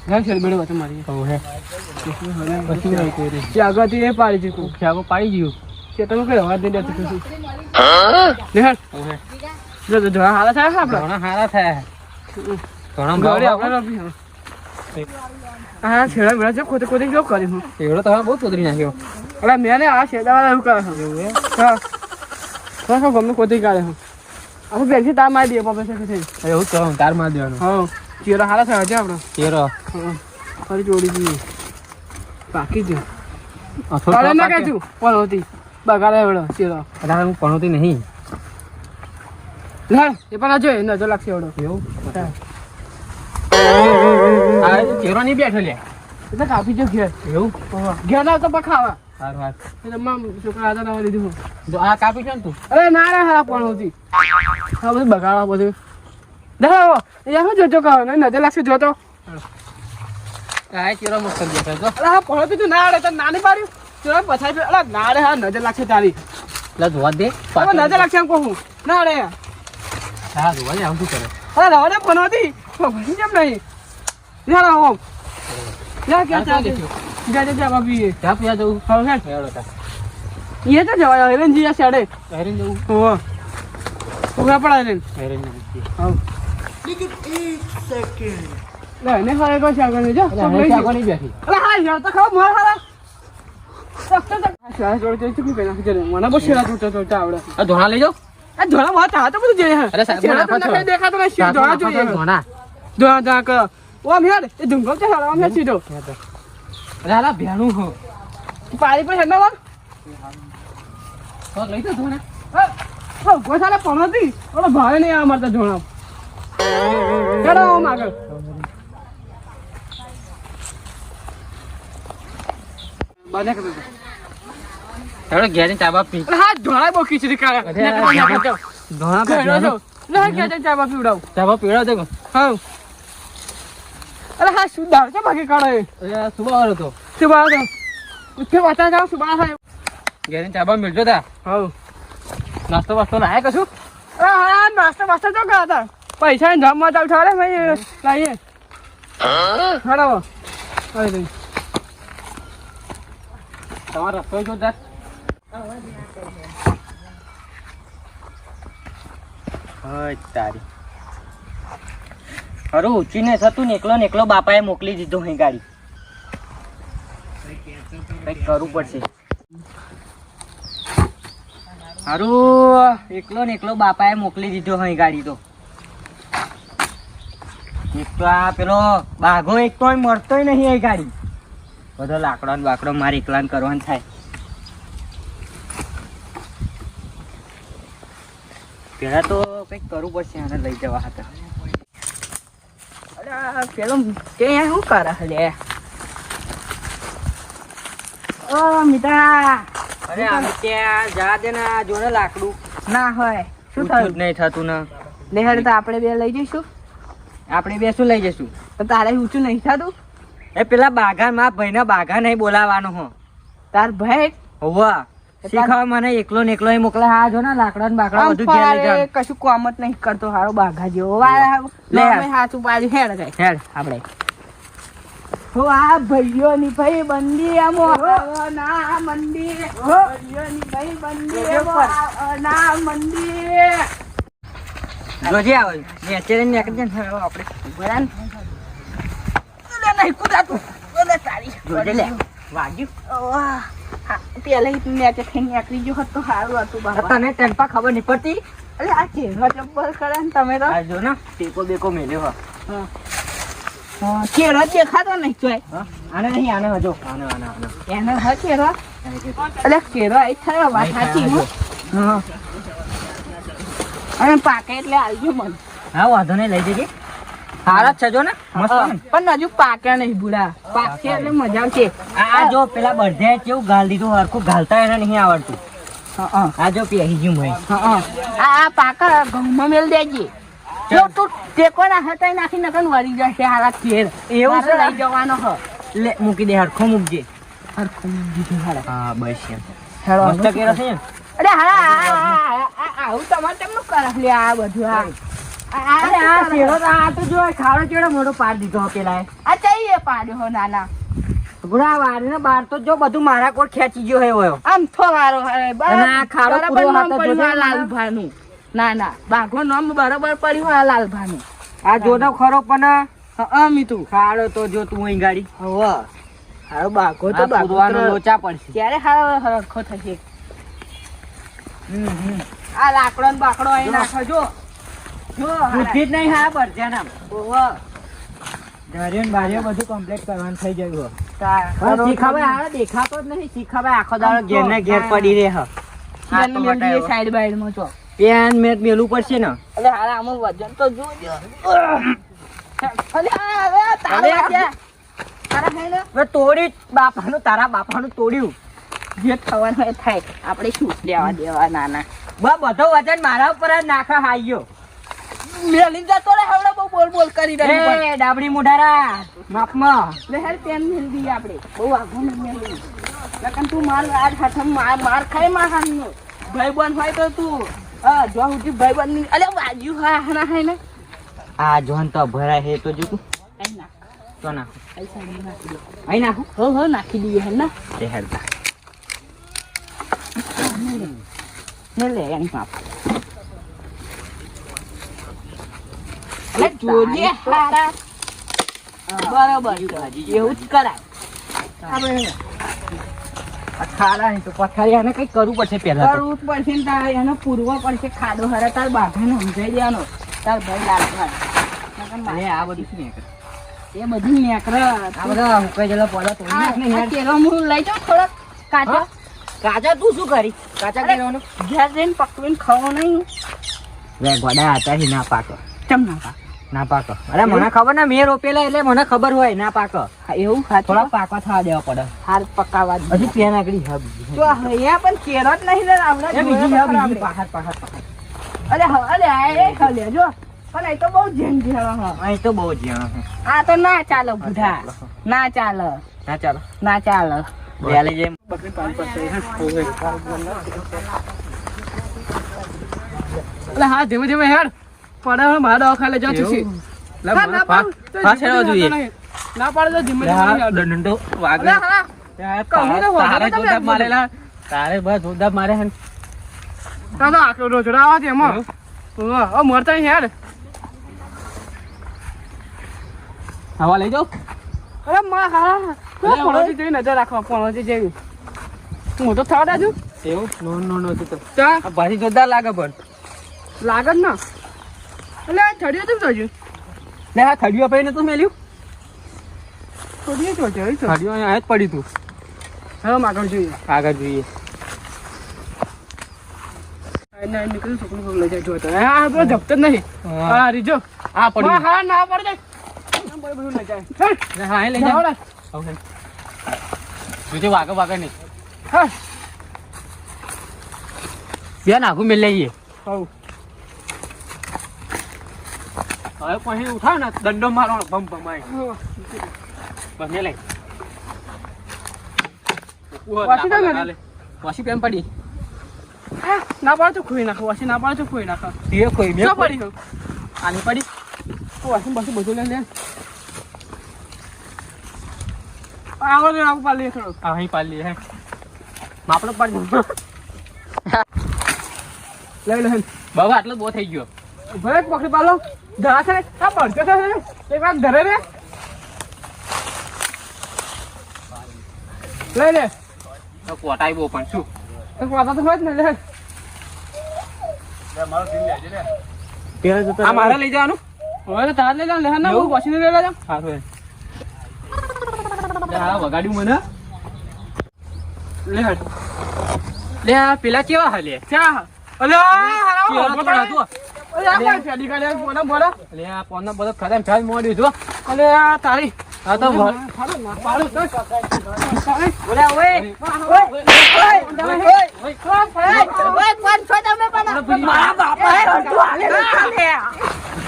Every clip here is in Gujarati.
ના શેર બેડો વાત મારી ઓ હે પછી નહીં કોઈ રે જે આગળથી એ પાડી છે કો ખ્યાગો પાડી ગયું કે તમે કઈ વાત દે દેતી છું લે ઓ હે જો જો હાલા થાય આપડા ઘણા હારા થાય ઘણા ગોળી ભાવ આપણે રબી હા છેડા મેળા છે ખોતે ખોતે જો કરી હું એવડો તમે બહુ તોદરી નાખ્યો અલા મેને આ છેડા વાળા એવું કરે છે એવું હે હા તો ગમે ખોતે કાઢે હું આપણે બેઠી તાર મારી દે પાપા છે કે એવું તો તાર માર દેવાનું હા ચેરા હાલા થાય છે આપણે તેરો હા ફરી જોડી દીધી બાકી જ અથો અરે ના કહેતું પણ હોતી બગાડે એવડો ચેરો અરે હું પણોતી નહીં લે એ પણ આજો એ નજો લાગશે એવડો એવું આ ચેરો નહીં બેઠો લે એટલે કાપી જો ઘેર એવું ઘેર ના તો પખાવા સારું વાત એટલે મામ છોકરા હતા ના લીધું જો આ કાપી છે ને તું અરે ના ના હારા પણ હોતી હા બધું બગાડવા બધું દેખાવો એ હું જોજો કહો ને નજર લાગશે જોતો આ ચેરો મસ્ત દેખાય જો અરે હા પણ તું ના અડે તો નાની પાડ્યું ચલો પછાઈ અરે ના અડે હા નજર લાગશે તારી લા જોવા દે હવે નજર લાગશે એમ કહું ના અડે હા જોવા દે આમ શું કરે અરે રવા દે પણ હોતી ભણી કેમ નહીં યાર આવો યાર ક્યાં ચાલે જા જા બાબી ચા પીવા જવું હવે હેડ હેડો તા ये तो जवाया हेरन जी या साडे હેરીને જવું हो उगा पड़ा हेरन હેરીને જવું हां लेकिन 1 सेकंड ले ने खाए को शागन ने जो सब लई ખ્યાગો નહીં બેઠી अरे हां यार तो खाओ मार हारा तक तक शायद जोड़ के चुकी पहला के चले मना बस शेरा टूटा टूटा आवड़े આ ધોણા લઈ જાઓ आ धोना बहुत आ तो બધું જે है અરે સાહેબ शेरा तो नहीं देखा तो नहीं शेरा धोना જોઈએ ધોણા ધોના ધોના કર ઓ આમ યાર એ ધુંગો છે હારા આમ સીધો અરે આલા ભેણું હો પાણી પર હેડના વાર તો લઈ તો ધોણા હો ગોસાલે પણોતી ઓલો ભાવે નહીં આ મારતા ધોણા ચલો આમ આગળ બાને કર દે હેડો ઘેરીને ચા બા પી અરે હા ધોણા બો ખીચડી કાઢે ધોણા પર ધોણા ના કે ચા બા પીવડાવ ચા બા પીવડાવ દે હા અરે હા સુધાર છે બાકી કાઢે અરે સુબાર હતો સુબા દો ઉઠે વાતા જાવ સુબા થાય ઘેરીને ચા બા મિલજો તા હા નાસ્તો વાસ્તો ના આય કશું અરે હા નાસ્તા વાસ્તા તો ખાતા પૈસા ને ધામમાં ચાલ ઠારે ભાઈ લાઈએ હડાવો આવી દઈ તમારો રસ્તો જોરદાર હોય તારી હરું ઊંચીને થતું ને એકલો બાપાએ મોકલી દીધો અહીં ગાડી કંઈક કરવું પડશે હારું એકલો બાપાએ મોકલી દીધો અહીં ગાડી તો એક તો આ પેલો બાઘો એક તો મળતોય નહીં અહીં ગાડી બધો લાકડો ને બાકડો મારે એકલા કરવાનું થાય પેલા તો કંઈક કરવું પડશે આને લઈ જવા હતા અરે પેલો તે શું કરે લે ઓ મિતા અરે અમે ત્યાં જા દે ને જોને લાકડું ના હોય શું શું થયું નહીં થતું ને લેહડ તો આપણે બે લઈ જઈશું આપણે બે શું લઈ જશું તો તારે ઊંચું નહીં થતું એ પેલા બાઘા માં ભાઈના બાઘા નહીં બોલાવાનો હો તાર ભાઈ હોવા શીખવા મને એકલો ને એકલો મોકલે હા જો ને લાકડા ને બાકડા બધું ઘેર લઈ જાવ કશું કોમ જ નહીં કરતો હારો બાઘા જેવો લે. હાથું પાડ્યું હેડ ગઈ હેડ આપણે હો આ ભાઈઓની ભાઈ બંદી આમો ના મંદી ભાઈઓની ભાઈ બંદી ના મંદી જોજે આવે નેચર નીકળી જાય ને આપણે બરાન લે નહીં કુદાતું લે તારી જોજે લે વાગ્યું પેલા મેચ થઈ નીકળી ગયો હતો સારું હતું બાબા તને ટેમ્પા ખબર નહીં પડતી અરે આ ચેહરો જબ્બર કરે ને તમે તો આ જો ને ટેકો બેકો મેલ્યો ચેહરો દેખાતો નહીં ચોય હા આને નહીં આને હજો આને આને આને એનો હ ચેહરો અરે ચેહરો આઈ થયો વાત સાચી હો હા અને પાકે એટલે આવજો મન હા વાંધો નહીં લઈ જજે સારા જ છે જો ને મસ્ત ને? પણ હજુ પાક્યા નહીં બુડા પાકે એટલે મજા આવશે આ જો પેલા બધે કેવું ગાલ દીધું હરખું ઘાલતા એને નહીં આવડતું આ જો પેહી ગયું ભાઈ આ પાકા ઘઉંમાં મેલ દેજે જો તું ટેકો ના હતા નાખી નકન વળી જશે હારા ખેર એવું છે? લઈ જવાનો હ લે મૂકી દે હરખો મૂકજે હરખું દીધું હારા હા બસ એમ હેરો મસ્ત કેરો છે ને અરે હા આવું તમારે કેમનું કરે લે આ બધું અરે આ શેરો તો આ તો જો ખાડો ચેડો મોટો પાર દીધો પેલા આ ચાઈ પાડ્યો હો નાના ગુડા વાડીને બાર તો જો બધું મારા કોટ ખેંચી ગયો હે ઓયો આમ થોવારો હે અને આ ખાડો પૂરો હાથ જોજો લાલભાનું ના બાઘો નામ બરાબર પડ્યું હોય લાલભાનું આ જોનો ખરો પણ અમી તું ખાડો તો જો તું અહીં ગાડી હવે હારો બાઘો તો પૂરવાનો લોચા પડશે ક્યારે હારો હરખો થશે આ લાકડો ને બાકડો અહીં નાખો જો બુદ્ધિ જ નહીં હા બરજાના ઓહો ધર્યો ને બાર્યો બધું કમ્પ્લીટ કરવાનું થઈ ગયું હો તાર શીખાવે હારે દેખાતો જ નહીં શીખાવે આખો દાડો ઘેર ને ઘેર પડી રહે હ સાઈડ બાઈડ માં છો પેન મેટ મેલું પડશે ને અલે હારા આમ વજન તો જોજો અલે અરે તારે તારા ખાઈ લે હવે તોડી બાપાનું તારા બાપાનું તોડ્યું જે થવાનું હોય થાય આપણે શું લેવા દેવા નાના બધો વજન મારા ઉપર જ નાખા હાઈયો મેલી જતો રે હવડે બહુ બોલ કરી રહી એ ડાબડી મુઢારા માપમાં લે હેર પેન મેલ દી આપણે બહુ આગો ને મેલી લકન તું માર આજ હાથમ માર ખાય માં હાનો ભાઈ બન હોય તો તું જો ઉઠી ભાઈ બન ની અલે બાજુ હા હના હે ને આ જોન તો ભરાય હે તો જો તું આઈ ના તો નાખ પૈસા નાખી દે અહીં નાખું હો નાખી દઈએ હે ના તે હેરતા ને લે એની પાપ અલે જોજે હારા બરાબર એવું જ કરાય આપણે ખાડા નહીં તો પથારીયાને કઈ કરવું પડશે પહેલા તો કરવું જ પડશે ને તારે એનો પૂરવો પડશે ખાડો હરે તાર બાઘાને સમજાઈ દેવાનો તાર ભાઈ લાલભાઈ અરે આ બધું શું નીકળે એ બધું નેકર આ બધા હુકાઈ ગયેલા પોલા તોડી નાખ ને યાર કેરો હું લઈ જાઉં થોડોક કાચો કાચા તું શું કરી કાચા કેરવાનું ઘેર જઈને પકવીને ખાવો નહીં વે ગોડા હતા ના પાકો ચમ ના પા ના પાકો અરે મને ખબર ને મેં રોપેલા એટલે મને ખબર હોય ના પાકો એવું ખાતું થોડા પાકા થવા દેવા પડે હાર પકાવા જ હજી પેન આગળી હા તો અહીંયા પણ કેરો જ નહીં લે આપણે બીજી હા બીજી પાહર પાહર અરે અરે આ એ ખાલે જો પણ એ તો બહુ જેમ જેવા હા અહીં તો બહુ જ્યાં આ તો ના ચાલો બુઢા ના ચાલે ના ચાલો ના ચાલે લે લઈ જેમ એટલે હા ધીમે ધીમે હેડ પડે મારા દવાખાને જા છે ના પાડે તો ધીમે ધીમે દંડો વાગે તારે જોદાબ મારેલા તારે બસ જોદાબ મારે હે તારો આખો રોજડા આવા છે એમાં ઓ મરતા નહીં હેડ હવા લઈ જાઓ અરે માં હારા પોણોથી જેવી નજર રાખવા પોણોથી જેવી હું તો થવા દાજુ એવું નો નો તો ચા ભાજી જોરદાર લાગે પણ લાગત ના એટલે થડિયો તું જોજો લે આ થડિયો ભાઈ તો મેલ્યું થડિયો જોજો થડિયો અહીંયા જ પડી તું હવે માગણ જોઈએ આગળ જોઈએ ના નીકળી છોકરું લઈ જાય જોતો હા પેલો જપતો જ નહીં હા રીજો આ પડી હા ના પડી જાય બધું લઈ જાય હા લઈ જાઓ ઓકે જોજે વાગે વાગે નહીં હા બે નાખું મેં લઈએ હવ હવે પછી ઉઠાવ ને દંડો મારવાનો બમ બમાય બસ મેં લઈ વાસી કેમ પડી ના પાડે તો ખોઈ નાખો વાસી ના પાડે તો ખોઈ નાખો તે કોઈ મેં ક્યાં પડી ગયું આની પડી વાસી બાસી બધું લઈ લે આગળ આવું પાડી લે થોડું અહીં પાલી હે માપડો પડી લઈ લે બાબા આટલો બહુ થઈ ગયો ભલે પકડી પાલો ધરા છે આ પડશે છે એક વાર ધરે રે લઈ લે કોટાઈ બહુ પણ શું એક વાતા તો હોય જ ને લે આ મારે લઈ જવાનું હવે તાર લઈ લે લે ના હું વાસી લઈ લે હા વગાડ્યું મને લે લે આ પેલા કેવા હાલે ક્યાં અલે હારા કેવા તો પણ હતું. અલે આ કોઈ ફેડી કાઢે બોલા બોલા લે આ પોનો બધો ખરાબ ચાલ મોડ્યું જો અલે આ તારી આ તો પાડો ના પાડો તો ઓલે ઓય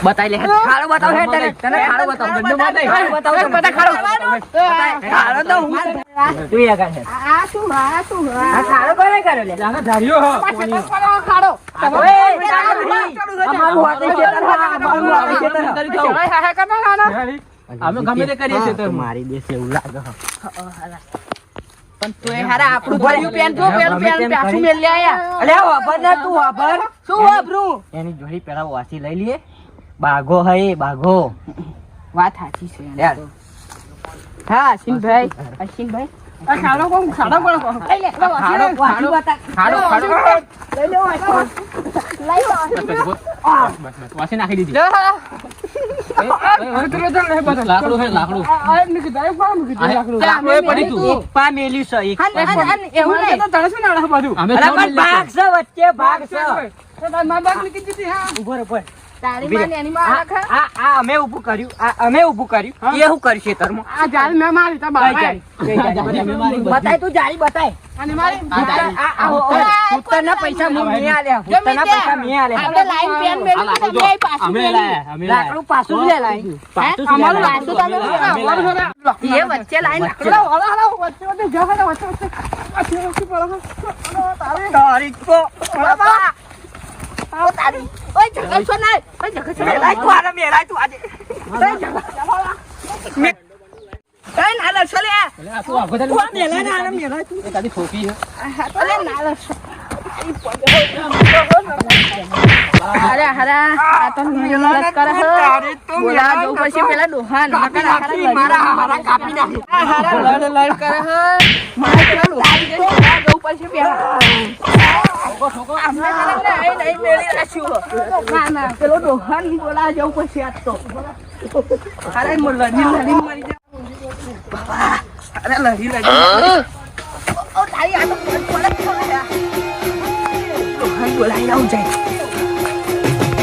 બતાઈ લે ખાડો બતાવ હે તને ખાડો બતાવ ગંડો બતાઈ બતાવ બતા ખાડો ખાડો તો હું તું યા કરે આ શું આ ખાડો કોને કર્યો લે લાગા ધાર્યો હો ખાડો અમારું વાતે ખેતર હા અમારું વાતે ખેતર હા હા કરના ના અમે ગમે તે કરીએ છીએ તો મારી દેશે એવું લાગે હો. પણ તોય હારા આપણું ધોયું પેન જો પેલું પેન પાછું મેલ લે આયા અલ્યા વાપર ને તું વાપર. શું વાપરું એની જોડી પેલા વાસી લઈ લઈએ. બાઘો હે બાઘો. વાત સાચી છે એમ યાર. તો. હા અશ્વિનભાઈ આ ખાડો કોણ લઈ લે ખાડો વાસી બતા. ખાડો લઈ લે વાસી નાખી દીધી લે લાકડું હે લાકડું લાકડું એ પડી તું એક પા મેલ્યું છે એક પા. એવું નહીં અમે અલા સૌ પણ ભાગ છે વચ્ચે ભાગ છે. ઉભો રે ઉભો રે. તારી માં એની માં રાખા આ અમે ઊભું કર્યું. આ અમે ઊભું કર્યું. એ શું કરશે તરમાં? બતાય તું જાળી બતાય. ઉત્તરના પૈસા હું મેં આલ્યા. ઉત્તરના પૈસા મેં આલ્યા. આપણે લાઈન પેન મેલી તો બે પાછું અમે મેલી. લાયા અમે લાયા લાકડું પાછું જ લે લાઈ. પાછું જ લે અમારું લાઈ. વાસુ તમે એ વચ્ચે લાઈન તારી કો. તારી ઓય જગત ના ઓય જગત મેલાય તું આને મેલાય તું આજે. કઈ ના લડશો લે એટલે આ તું આગો ચાલ. તું આ મેલાય ને આને મેલાય તું. એ તારી છોકરી છે અલે ના લડશો અરે હરા આ તો લડ કરે હે બોલા દો પછી પેલા ડોહાન નકર મારા હારા કાપી નાખી. લડ કરે હે મારા પેલા ડોહાન દો પછી પેલા આપણે નહીં મેળી રાખ્યું ના ના પેલો ડોહાન બોલા જવું પછી આજ તો અરે લડી મરી જા બાબા અરે લડી ઓ તારી આ તો ડોહાન બોલાઈ રહું જાય